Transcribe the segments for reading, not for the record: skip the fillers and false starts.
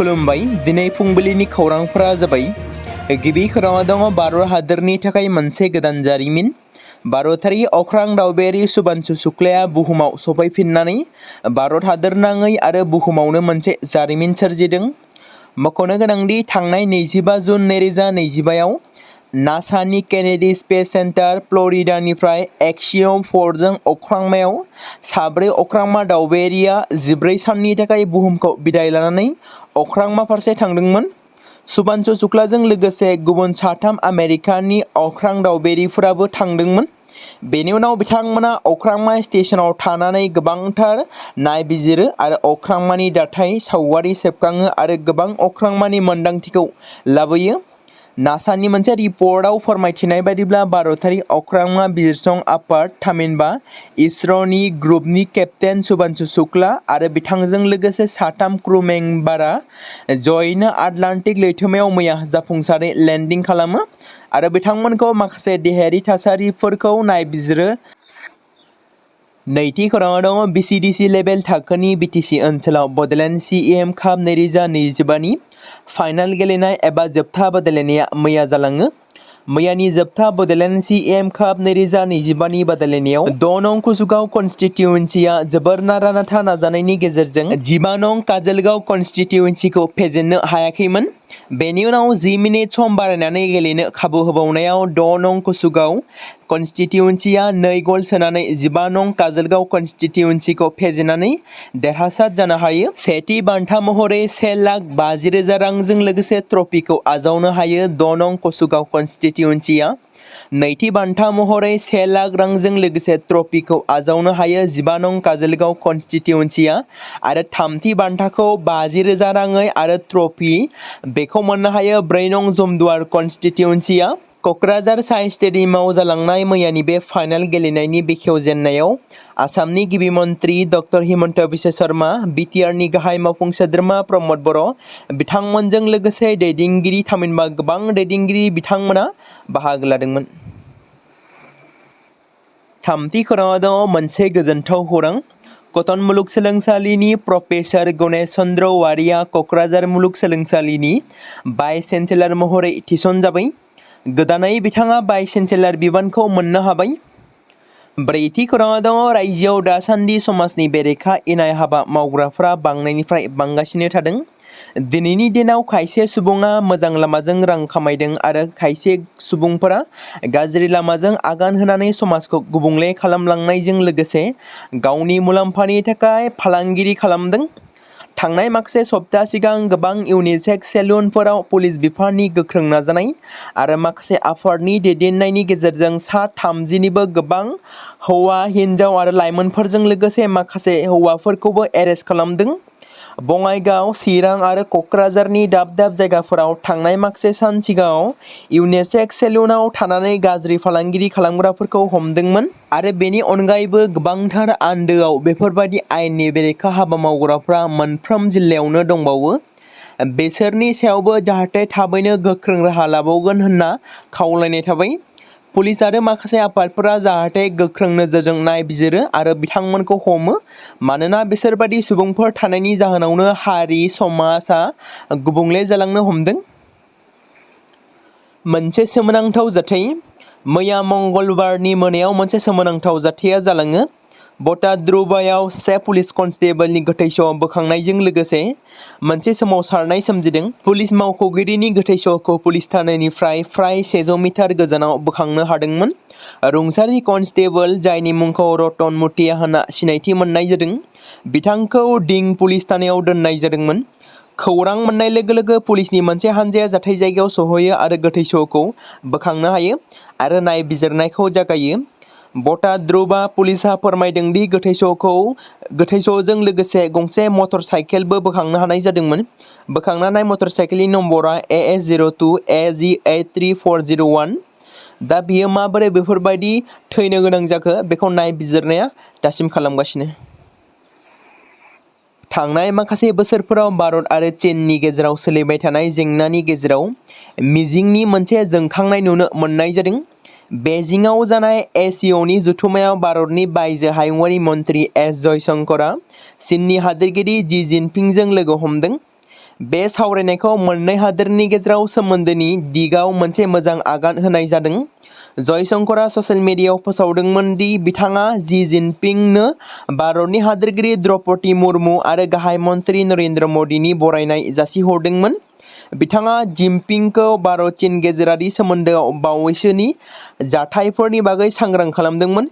खुलुमबाय दिनै फुंबिलिनि खौरांफोरा जाबाय गिबि खौराङाव दङ भारत हादरनि थाखाय मोनसे गोदान जारिमिन भारतारि अख्रां दावबायारि सुबानचु शुक्लाया बुहुमाव सफैफिननानै भारत हादरनाङै आरो बुहुमावनो मोनसे जारिमिन सोरजिदों। मख'नो गोनांदि थांनाय 25 जुन 2025आव नासानि केनेडी स्पेस सेन्टार फ्लरिडानिफ्राय एक्सियम 4 जों अख्रांमायाव साब्रै अख्रांमा दावबायारिया 14 साननि थाखाय बुहुमखौ बिदाय लानानै अख्रांमा फारसे थांदोंमोन। सुबानचु शुक्लाजों लोगोसे गुबुन 3 आमेरिकानि अख्रां दावबायारिफोराबो थांदोंमोन। बेनि उनाव बिथांमोना अख्रांमा स्टेशनाव थानानै गोबांथार नायबिजिरो आरो अख्रांमानि दाथाय सावगारि सेबखाङो आरो गोबां अख्रांमानि मोनदांथिखौ लाबोयो। नासानि मोनसे रिपर्टआव फोरमायथिनाय बायदिब्ला भारतारि अख्रांमा बिजिरसं आफाद थामहिनबा इसर'नि ग्रुपनि केप्टेन सुबानचु शुक्ला आरो बिथांजों लोगोसे 3 क्रू मेम्बारा जयैनो आटलान्टिक लैथोमायाव मैया जाफुंसारै लेन्डिं खालामो आरो बिथांमोनखौ माखासे देहायारि थासारिफोरखौ नायबिजिरो। नैथि खौराङाव दङ बिसिडिसि लेभेल थाखोनि बिटिसि ओनसोलाव बड'लेण्ड CEM काप 2025 नि फाइनाल गेलेनाय एबा जोबथा बादायलायनाया मैया जालाङो। मैयानि जोबथा बड'लेण्ड CEM काप 2025 नि बादायलायनायाव 6 नं कुसुगाव कन्स्टिट्युएन्सिया जोबोर नारा-नाथा नाजानायनि गेजेरजों 15 नं काजलगाव कन्स्टिट्युएन्सिखौ फेजेननो हायाखैमोन। बेनि उनाव 10 मिनिट सम बारायनानै गेलेनो खाबु होबावनायाव 6 नं कुसुगाव कन्स्टिट्युएन्सिया 2 गल सोनानै 15 नं काजलगाव कन्स्टिट्युएन्सिखौ फेजेननानै देरहासार जानो हायो। सेथि बान्था महरै 1,50,000 रांजों लोगोसे ट्रफिखौ आजावनो हायो 6 नं कुसुगाव कन्स्टिट्युएन्सिया। नैथि बान्था महरै 1 लाख रांजों लोगोसे ट्रफिखौ आजावनो हायो 15 नं काजलगाव कन्स्टिट्युएन्सिया आरो थामथि बान्थाखौ 50,000 राङै आरो ट्रफि बेखौ मोननो हायो 4 नं जमदुवार कन्स्टिट्युएन्सिया। क'क्राझार साइ स्टेडियामाव जालांनाय मैयानि बे फाइनाल गेलेनायनि बेखेवजेननायाव आसामनि गिबि मन्त्रि डक्टर हिमन्त बिश्व शर्मा, BTRनि गाहाय मावफुं सोद्रोमा प्रमद बर' बिथांमोनजों लोगोसे दैदेनगिरि थामहिनबा गोबां दैदेनगिरि बिथांमोना बाहागो लादोंमोन। थामथि खौराङाव दङ मोनसे गोजोनथाव खौरां। कटन मुलुगसोलोंसालिनि प्रफेसार गणेश चन्द्र वारिया क'क्राझार मुलुगसोलोंसालिनि भाइस चेन्सेलर महरै थिसनजाबाय। गोदानै बिथाङा भाइस चेन्सेलर बिबानखौ मोननो हाबाय। ब्रैथि खौराङाव दङ रायजोआव दासान्दि समाजनि बेरेखा इनाय हाबा मावग्राफ्रा बांनायनिफ्राय बांगासिनो थादों। दिनैनि दिनाव खायसे सुबुङा मोजां लामाजों रां खामायदों आरो खायसे सुबुंफोरा गाज्रि लामाजों आगान होनानै समाजखौ गुबुंले खालामलांनायजों लोगोसे गावनि मुलाम्फानि थाखाय फालांगिरि खालामदों। थांनाय माखासे सप्ता सिगां गोबां इउनिसेक्स सेलुनफोराव पुलिस बिफाननि गोख्रों नाजानाय आरो माखासे आफादनि दैदेननायनि गेजेरजों सा 30निबो गोबां हौवा, हिन्जाव आरो लाइमोनफोरजों लोगोसे माखासे हौवाफोरखौबो एरेस्ट खालामदों। बङाइगाव, चिरां आरो क'क्राझारनि दाब दाब जायगाफोराव थांनाय माखासे सान सिगाङाव इउनिसेक्स सेलुनाव थानानै गाज्रि फालांगिरि खालामग्राफोरखौ हमदोंमोन आरो बेनि अनगायैबो गोबांथार आन्दोआव बेफोरबायदि आयेननि बेरेखा हाबा मावग्राफ्रा मोनफ्रोम जिल्लायावनो दंबावो। बेसोरनि सायावबो जाहाथे थाबैनो गोख्रों राहा लाबावगोन होनना खावलायनाय थाबाय। पुलिस आरो माखासे आफादफोरा जाहाथे गोख्रों नोजोरजों नायबिजिरो आरो बिथांमोनखौ हमो मानोना बिसोरबादि सुबुंफोर थानायनि जाहोनावनो हारि समाजआ गुबुंले जालांनो हमदों। मोनसे सोमोनांथाव जाथाय। मैया मंगलबारनि मोनायाव मोनसे सोमोनांथाव जाथाया जालाङो। बटाद्रुबायाव सासे पुलिस कनस्टेबलनि गोथै सह बोखांनायजों लोगोसे मोनसे सोमावसारनाय सोमजिदों। पुलिस मावख'गिरिनि गोथै सहखौ पुलिस थानानिफ्राय फ्राय 100 मिटार गोजानाव बोखांनो हादोंमोन। रुंसारि कनस्टेबल, जायनि मुंखौ रतन मुटिया होनना सिनायथि मोननाय जादों, बिथांखौ दिं पुलिस थानायाव दोननाय जादोंमोन। खौरां मोननाय लोगो लोगो पुलिसनि मोनसे हानजाया जाथाय जायगायाव सौहैयो आरो गोथै सहखौ बोखांनो हायो आरो नायबिजिरनायखौ जागायो। बटाद्रुबा पुलिसआ फोरमायदों दि गोथै सहजों लोगोसे गंसे मटर साइकेलबो बोखांनो हानाय जादोंमोन। बोखांनाय मटर साइकेलनि नम्बरा AS02 AG83401। दा बियो माबोरै बेफोरबायदि थैनो गोनां जाखो बेखौ नायबिजिरनाया दासिम खालामगासिनो। थांनाय माखासे बोसोरफोराव भारत आरो चीननि गेजेराव सोलिबाय थानाय जेंनानि गेजेराव मिजिंनि मोनसे जोंखांनाय नुनो मोननाय जादों। बेइजिंआव जानाय ASEANनि जथुम्मायाव भारतनि बायजो हायुङारि मन्त्रि एस जयशंकरआ चीननि हादोरगिरि जी जिनपिंजों लोगो हमदों। बे सावरायनायखौ मोननै हादोरनि गेजेराव सोमोन्दोनि दिगाव मोनसे मोजां आगान होनाय जादों। जयशंकरआ ससियेल मिडियायाव फोसावदोंमोन दि बिथाङा जी जिनपिंनो भारतनि हादोरगिरि द्रौपदी मुर्मु आरो गाहाय मन्त्रि नरेन्द्र मदिनि बरायनाय जासिहरदोंमोन। बिथाङा जिनपिंखौ भारत-चीन गेजेरारि सोमोन्दोआव बावैसोनि जाथायफोरनि बागै सांग्रां खालामदोंमोन।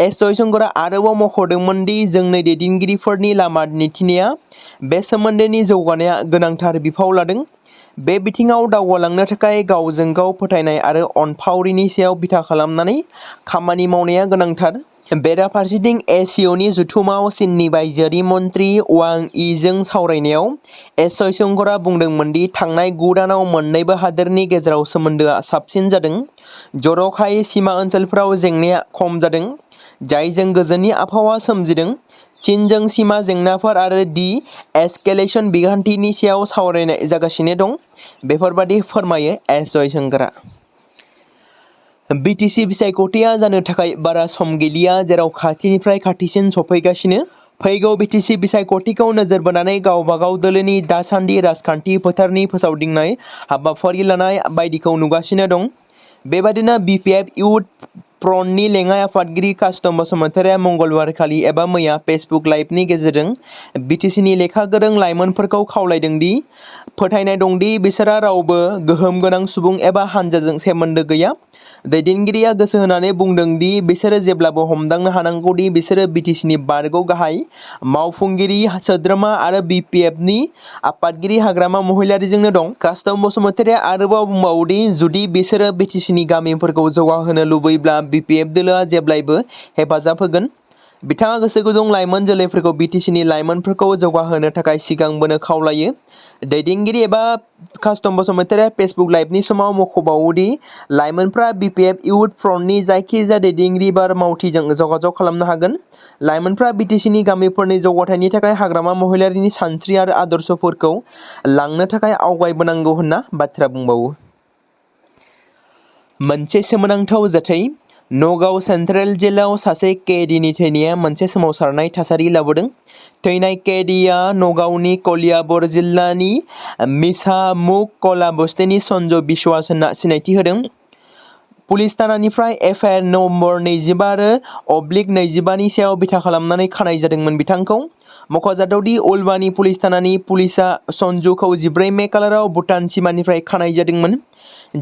जयशंकरआ आरोबाव मख'दोंमोन दि जोंनि दैदेनगिरिफोरनि लामा दिन्थिनाया बे सोमोन्दोनि जौगानाया गोनांथार बिफाव लादों। बे बिथिङाव दावगालांनो थाखाय गावजों गाव फोथायनाय आरो अनफावरिनि सायाव बिथा खालामनानै खामानि मावनाया गोनांथार। बेराफारसेथिं एससीअनि जथुमाव चीननि बायजोआरि मन्त्रि वां यीजों सावरायनायाव जयशंकरआ बुंदोंमोन दि थांनाय 9 दानाव मोन्नैबो हादोरनि गेजेराव सोमोन्दोआ साबसिन जादों। जर'खायै सीमा ओनसोलफोराव जेंनाया खम जादों, जायजों गोजोननि आबहावा सोमजिदों। चीनजों सीमा जेंनाफोर आरो डि-एस्केलेशन बिखान्थिनि सायाव सावरायनाय जागासिनो दं। बेफोरबादि फोरमायो जयशंकरआ। बिटिसि बिसायख'थिया जानो थाखाय बारा सम गैलिया, जेराव खाथिनिफ्राय खाथिसिन सफैगासिनो। फैगौ बिटिसि बिसायख'थिखौ नोजोर बोनानै गावबागाव दोलोनि दासान्दि राजखान्थि फोथारनि फोसावदिंनाय हाबाफारि लानाय बायदिखौ नुगासिनो दं। बेबादिनो बिपिएफ इयुथ फ्रन्टनि लेङाइ आफादगिरि कास्टम बसुमतारीआ मंगलबारखालि एबा मैया फेसबुक लाइभनि गेजेरजों बिटिसिनि लेखा गोरों लाइमोनफोरखौ खावलायदों दि फोथायनाय दंदि बिसोरहा रावबो गोहोम गोनां सुबुं एबा हानजाजों सोमोन्दो गैया। दैदेनगिरिया गोसो होनानै बुंदों दि बिसोरो जेब्लाबो हमदांनो हानांगौ दि बिसोरो बिटिसिनि बारग' गाहाय मावफुंगिरि सोद्रोमा आरो बिपिएफनि आफादगिरि हाग्रामा महिलारीजोंनो दं। कास्टम बसुमतारीआ आरोबाव बुंबावो दि जुदि बिसोरो बिटिसिनि गामिफोरखौ जौगाहोनो लुबैब्ला बिपिएफ दोलोआ जेब्लाबो हेफाजाब होगोन। बिथाङा गोसो गुदुं लाइमोन जोलैफोरखौ बिटिसिनि लाइमोनफोरखौ जौगाहोनो थाखाय सिगांबोनो खावलायो। दैदेनगिरि एबा कास्टम बसुमतारीआ फेसबुक लाइभनि समाव मख'बावो दि लाइमोनफ्रा बिपिएफ इयुथ फ्रन्टनि जायखिजाया दैदेनगिरि बा मावथिजों जगाजग खालामनो हागोन। लाइमोनफ्रा बिटिसिनि गामिफोरनि जौगाथायनि थाखाय हाग्रामा महिलारीनि सानस्रि आरो आदर्शफोरखौ लांनो थाखाय आवगायबोनांगौ होनना बाथ्रा बुंबावो। मोनसे सोमोनांथाव जाथाय। नगाव सेन्ट्रेल जेलाव सासे केदिनि थैनाया मोनसे सोमावसारनाय थासारि लाबोदों। थैनाय केदिआ नगावनि कलियाबर जिल्लानि मिसामुख कला बस्तिनि सन्जय बिश्वास होनना सिनायथि होदों। पुलिस थानानिफ्राय एफआइआर नम्बर 25 आरो /25 नि सायाव बिथा खालामनानै खानाय जादोंमोन बिथांखौ। मख'जाथाव दि उलबानि पुलिस थानानि पुलिसआ सन्जुखौ 14 मे खालाराव भुटान सिमानिफ्राय खानाय जादोंमोन।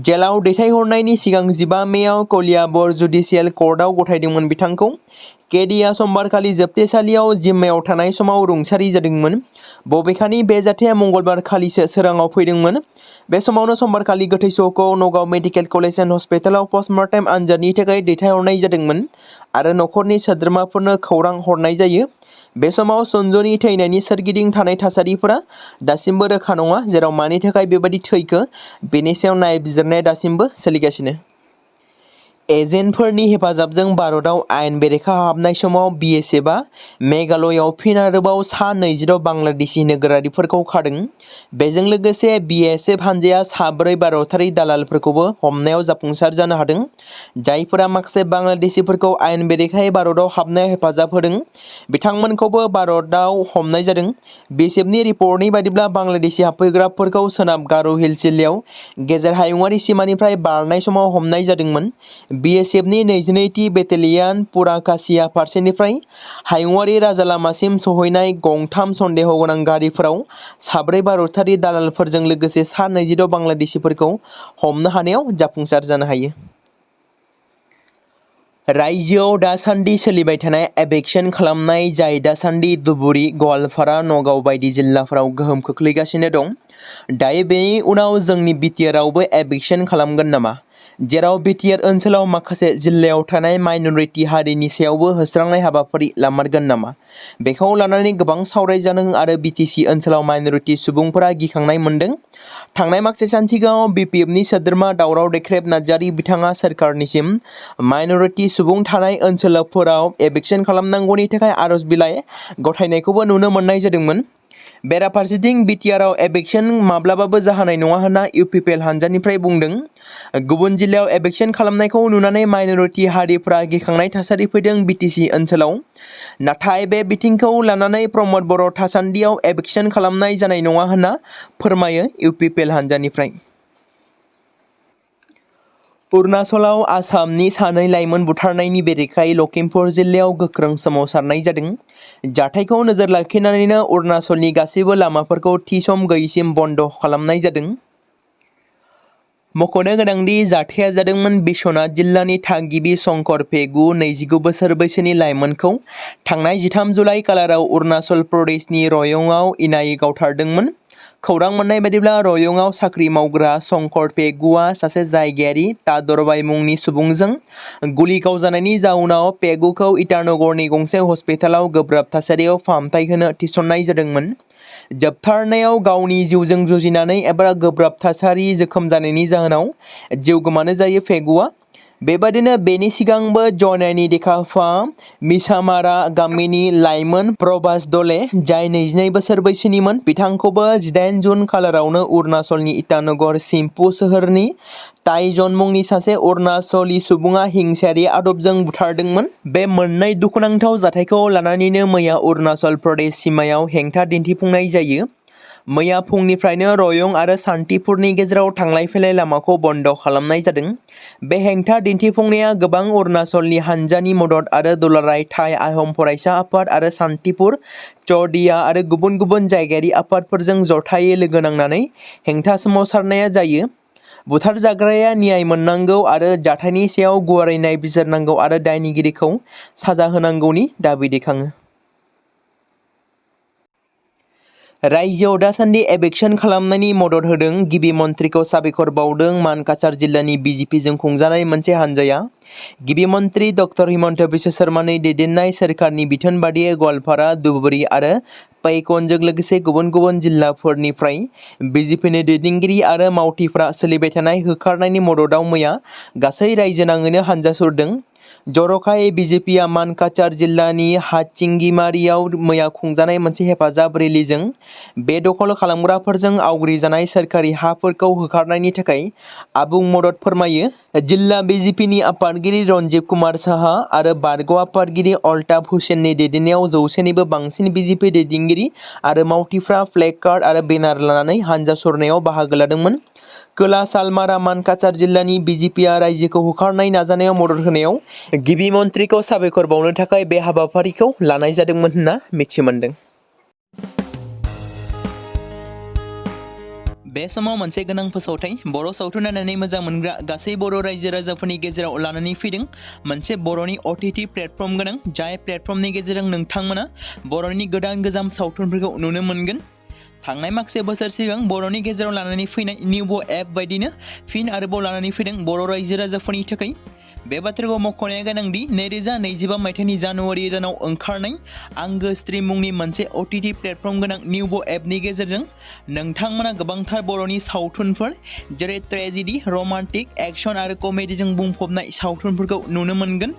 जेलाव दैथायहरनायनि सिगां 15 मेआव कलियाबर जुडिसियेल कर्टआव गथायदोंमोन बिथांखौ। केदिआ समबारखालि जोबथेसालियाव जिम्मायाव थानाय समाव रुंसारि जादोंमोन। बबेखानि बे जाथाया मंगलबारखालिसो सोराङाव फैदोंमोन। बे समावनो समबारखालि गोथै सह'खौ नगाव मेडिकेल कलेज एन्ड हस्पिटालाव पस्टमर्टेम आनजादनि थाखाय दैथायहरनाय जादोंमोन आरो नखरनि सोद्रोमाफोरनो खौरां हरनाय जायो। बे समाव सन्जुनि थैनायनि सोरगिदिं थानाय थासारिफोरा दासिमबो रोखा नङा, जेराव मानि थाखाय बेबादि थैखो बेनि सायाव नायबिजिरनाया दासिमबो सोलिगासिनो। एजेन्टफोरनि हेफाजाबजों भारतआव आयेन बेरेखा हाबनाय समाव बिएसएफआ मेघालयआव फिन आरोबाव सा 26 बांलादेशी नोगोरारिफोरखौ खादों। बेजों लोगोसे बिएसएफ हानजाया सा 4 भारतारि दालालफोरखौबो हमनायाव जाफुंसार जानो हादों, जायफोरा माखासे बांलादेशीफोरखौ आयेन बेरेखायै भारतआव हाबनायाव हेफाजाब होदों। बिथांमोनखौबो भारतआव हमनाय जादों। बिएसएफनि रिपर्टनि बायदिब्ला बांलादेशी हाबफैग्राफोरखौ सोनाब गार' हिल्स जिल्लायाव गेजेर हायुंआरि सीमानिफ्राय बारनाय समाव हमनाय जादोंमोन। बिएसएफनि 22थि बेटेलियान पुराकासिया फारसेनिफ्राय हायुंआरि राजालामासिम सौहैनाय गंथाम सन्देह गोनां गारिफोराव सा 4 भारतारि दालालफोरजों लोगोसे सा 26 बांलादेशीफोरखौ हमनो हानायाव जाफुंसार जानो हायो। रायजोआव दासान्दि सोलिबाय थानाय एभिक्सन खालामनाय, जाय दासान्दि धुबुरी, गवालपारा, नगाव बायदि जिल्लाफोराव गोहोम खोख्लैगासिनो दं। दायो बेनि उनाव जोंनि बिटिआरआवबो एभिक्सन खालामगोन नामा? जेराव बिटिआर ओनसोलाव माखासे जिल्लायाव थानाय माइनरिटि हारिनि सायावबो होस्रांनाय हाबाफारि लामारगोन नामा? बेखौ लानानै गोबां सावरायजादों आरो बिटिसि ओनसोलाव माइनरिटि सुबुंफोरा गिखांनाय मोनदों। थांनाय माखासे सान सिगाङाव बिपिएफनि सोद्रोमा दावराव देख्रेब नार्जारि बिथाङा सोरखारनिसिम माइनरिटि सुबुं थानाय ओनसोलफोराव एभिक्सन खालामनांगौनि थाखाय आर'ज बिलाइ गथायनायखौबो नुनो मोननाय जादोंमोन। बेराफारसेथिं बिटिआरआव एभिक्सन माब्लाबाबो जाहोनाय नङा होनना इउपिपिएल हानजानिफ्राय बुंदों। गुबुन जिल्लायाव एभिक्सन खालामनायखौ नुनानै माइनरिटि हारिफ्रा गिखांनाय थासारि फैदों बिटिसि ओनसोलाव। नाथाय बे बिथिंखौ लानानै प्रमद बर' थासान्दियाव एभिक्सन खालामनाय जानाय नङा होनना फोरमायो इउपिपिएल हानजानिफ्राय। अरुणाचलाव आसामनि सानै लाइमोन बुथारनायनि बेरेखायै लखिमपुर जिल्लायाव गोख्रों सोमावसारनाय जादों। जाथायखौ नोजोर लाखिनानैनो अरुणाचलनि गासैबो लामाफोरखौ थि सम गैयैसिम बन्द खालामनाय जादों। मख'नो गोनांदि जाथाया जादोंमोन बिश्वनाथ जिल्लानि थागिबि शंकर पेगु 29 बोसोर बैसोनि लाइमोनखौ थांनाय 13 जुलाइ खालाराव अरुणाचल प्रदेशनि रयंआव इनायै गावथारदोंमोन। खौरां मोननाय बायदिब्ला रयंआव साख्रि मावग्रा शंकर पेगुआ सासे जायगायारि तादरबाई मुंनि सुबुंजों गुलि गावजानायनि जाउनाव पेगुखौ इटानगरनि गंसे हस्पिटालाव गोब्राब थासारियाव फाहामथाय होनो थिसननाय जादोंमोन। जोबथारनायाव गावनि जिउजों जुजिनानै एबा गोब्राब थासारि जोखोम जानायनि जाहोनाव जिउ गोमानो जायो पेगुआ। बेबादिनो बेनि सिगांबो जयनायनि देखाफा मिसामारा गामिनि लाइमोन प्रभास दले जाय 22 बोसोर बैसोनिमोन बिथांखौबो 18 जुन खालारावनो अरुणाचलनि इटानगर सिम्पु सोहोरनि ताइजन मुंनि सासे अरुणाचली सुबुङा हिंसायारि आदबजों बुथारदोंमोन। बे मोननै दुखुनांथाव जाथायखौ लानानैनो मैया अरुणाचल प्रदेश सिमायाव हेंथा दिन्थिफुंनाय जायो। मैया फुंनिफ्रायनो रयं आरो सान्तिपुरनि गेजेराव थांलाय फैलाय लामाखौ बन्द खालामनाय जादों। बे हेंथा दिन्थिफुंनाया गोबां अरुणाचलनि हानजानि मदद आरो दुलाराय थाई आहम फरायसा आफाद आरो सान्तिपुर चौदिया आरो गुबुन गुबुन जायगायारि आफादफोरजों जथायै लोगो नांनानै हेंथा सोमावसारनाया जायो। बुथारजाग्राया न्याय मोननांगौ आरो जाथायनि सायाव गुवारै नायबिजिरनांगौ आरो दायनिगिरिखौ साजा होनांगौनि दाबि दैखाङो। रायजोआव दासान्दि एभिक्सन खालामनायनि मदद होदों। गिबि मन्थ्रिखौ साबायखर बावदों मानकासार जिल्लानि बिजेपिजों खुंजानाय मोनसे हानजाया। गिबि मन्थ्रि डक्टर हिमन्त बिश्व शर्मानि दैदेननाय सोरखारनि बिथोन बादियै गवालपारा, धुबुरी आरो पैकनजों लोगोसे गुबुन गुबुन जिल्लाफोरनिफ्राय बिजेपिनि दैदेनगिरि आरो मावथिफ्रा सोलिबाय थानाय होखारनायनि मददआव मैया गासै रायजो नाङैनो हानजा सुरदों। जर'खायै बिजेपिआ मानकासार जिल्लानि हाथिंगिमारियाव मैया खुंजानाय मोनसे हेफाजाब रेलीजों बेदखल खालामग्राफोरजों आवग्रिजानाय सोरखारि हाफोरखौ होखारनायनि थाखाय आबुं मदद फोरमायो। जिल्ला बिजेपिनि आफादगिरि रन्जीब कुमार साहा आरो बारग' आफादगिरि अल्ताफ हुसेननि दैदेननायाव 100निबो बांसिन बिजेपि दैदेनगिरि आरो मावथिफ्रा फ्लेग कार्ड आरो बेनार लानानै हानजा सुरनायाव बाहागो लादोंमोन। खोला सालमारा मानकासार जिल्लानि बिजेपिआ रायजोखौ होखारनाय नाजानायाव मदद होनायाव गिबि मन्थ्रिखौ साबायखर बावनो थाखाय बे हाबाफारिखौ लानाय जादोंमोन होनना मिथिमोनदों। बे समाव मोनसे गोनां फोसावथाय बर' सावथुन नायनानै मोजां मोनग्रा गासै बर' रायजो राजाफोरनि गेजेराव लानानै फैदों मोनसे बर'नि OTT प्लेटफर्म गोनां जाय प्लेटफर्मनि गेजेरजों नोंथांमोना बर'नि गोदान गोजाम सावथुनफोरखौ नुनो मोनगोन। थांनाय माखासे बोसोर सिगां बर'नि गेजेराव लानानै फैनाय निउबो एप बायदिनो फिन आरोबाव लानानै फैदों बर' रायजो राजाफोरनि थाखाय। बे बाथ्राखौ मख'नाया गोनांदि 2025 मायथाइनि जानुवारि दानाव ओंखारनाय आंगो स्ट्रिम मुंनि मोनसे OTT प्लेटफर्म गोनां निउबो एपनि गेजेरजों नोंथांमोना गोबांथार बर'नि सावथुनफोर जेरै ट्रेजेडी, रमान्टिक, एक्शन आरो कमेडीजों बुंफबनाय सावथुनफोरखौ नुनो मोनगोन।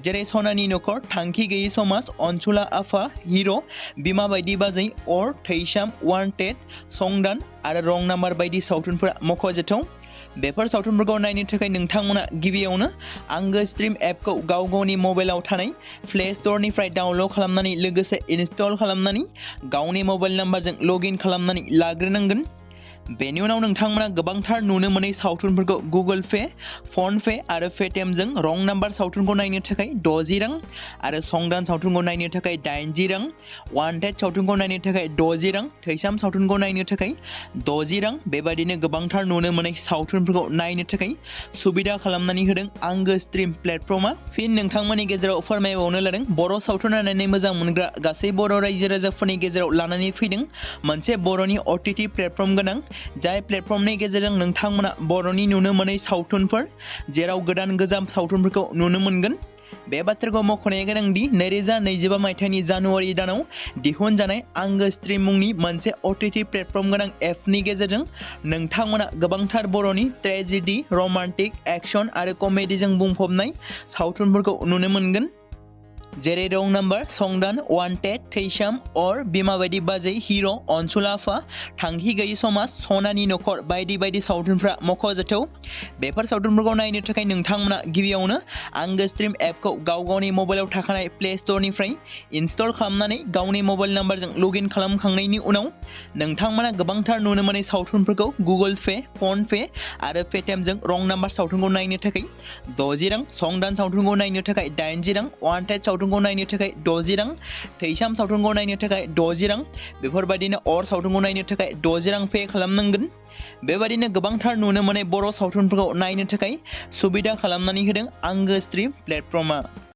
जेरै सनानि नखर, थांखि गैयै समाज, अनसुला आफा, हिर', बिमा बायदि बाजै, अर, थैसाम, वान्टेड, संदान आरो रं नाम्बार बायदि सावथुनफोरा मख'जाथाव। बेफोर सावथुनफोरखौ नायनो थाखाय नोंथांमोना गिबियावनो आंगो स्ट्रिम एपखौ गाव गावनि मबाइलाव थानाय प्ले स्ट'रनिफ्राय डाउनल'ड खालामनानै लोगोसे इनस्टल खालामनानै गावनि मबाइल नाम्बारजों लग इन खालामनानै लाग्रोनांगोन। बेनि उनाव नोंथांमोना गोबांथार नुनो मोनै सावथुनफोरखौ गुगोल पे, फन पे आरो पेटिएमजों रं नाम्बार सावथुनखौ नायनो थाखाय 60 रां आरो संदान सावथुनखौ नायनो थाखाय 80 रां, वान्टेड सावथुनखौ नायनो थाखाय 60 रां, थैसाम सावथुनखौ नायनो थाखाय 60 रां बेबायदिनो गोबांथार नुनो मोनै सावथुनफोरखौ नायनो थाखाय सुबिदा खालामनानै होदों आंगो स्ट्रिम प्लेटफर्मआ। फिन नोंथांमोननि गेजेराव फोरमायबावनो लादों बर' सावथुन नायनानै मोजां मोनग्रा गासै बर' रायजो राजाफोरनि गेजेराव लानानै फैदों मोनसे बर'नि OTT प्लेटफर्म गोनां जाय प्लेटफर्मनि गेजेरजों नोंथांमोना बर'नि नुनो मोनै सावथुनफोर जेराव गोदान गोजाम सावथुनफोरखौ नुनो मोनगोन। बे बाथ्राखौ मख'नाया गोनांदि 2025 मायथाइनि जानुवारि दानाव दिहुनजानाय आंगो स्ट्रिम मुंनि मोनसे OTT प्लेटफर्म गोनां एपनि गेजेरजों नोंथांमोना गोबांथार बर'नि ट्रेजेडी, रमान्टिक, एक्शन आरो कमेडीजों बुंफबनाय सावथुनफोरखौ नुनो मोनगोन। जेरै रं नाम्बार, संदान, वान्टेड, थैसाम, अर, बिमा बायदि बाजै, हिर', अनसुलाफा, थांखि गैयि समाज, सनानि नखर बायदि बायदि सावथुनफ्रा मख'जाथाव। बेफोर सावथुनफोरखौ नायनो थाखाय नोंथांमोना गिबियावनो आंगो स्ट्रिम एपखौ गावनि मबाइलाव थाखानाय प्ले स्ट'रनिफ्राय इनस्टल खालामनानै गावनि मबाइल नाम्बारजों लगइन खालामखांनायनि उनाव नोंथांमोना गोबांथार नुनो मोनै सावथुनफोरखौ गुगोल पे, फन पे आरो पेटिएमजों रं नाम्बार सावथुनखौ नायनो थाखाय 60 रां, संदान सावथुनखौ नायनो थाखाय 80 रां, वान्टेड सावथुनखौ नायनो थाखाय 60 रां, थैसाम सावथुनखौ नायनो थाखाय 60 रां, बेफोरबायदिनो अर सावथुनखौ नायनो थाखाय 60 रां पे खालामनांगोन। बेबायदिनो गोबांथार नुनो मोनै बर' सावथुनफोरखौ नायनो थाखाय सुबिदा खालामनानै होदों आंगो स्ट्रिम प्लेटफर्मआ।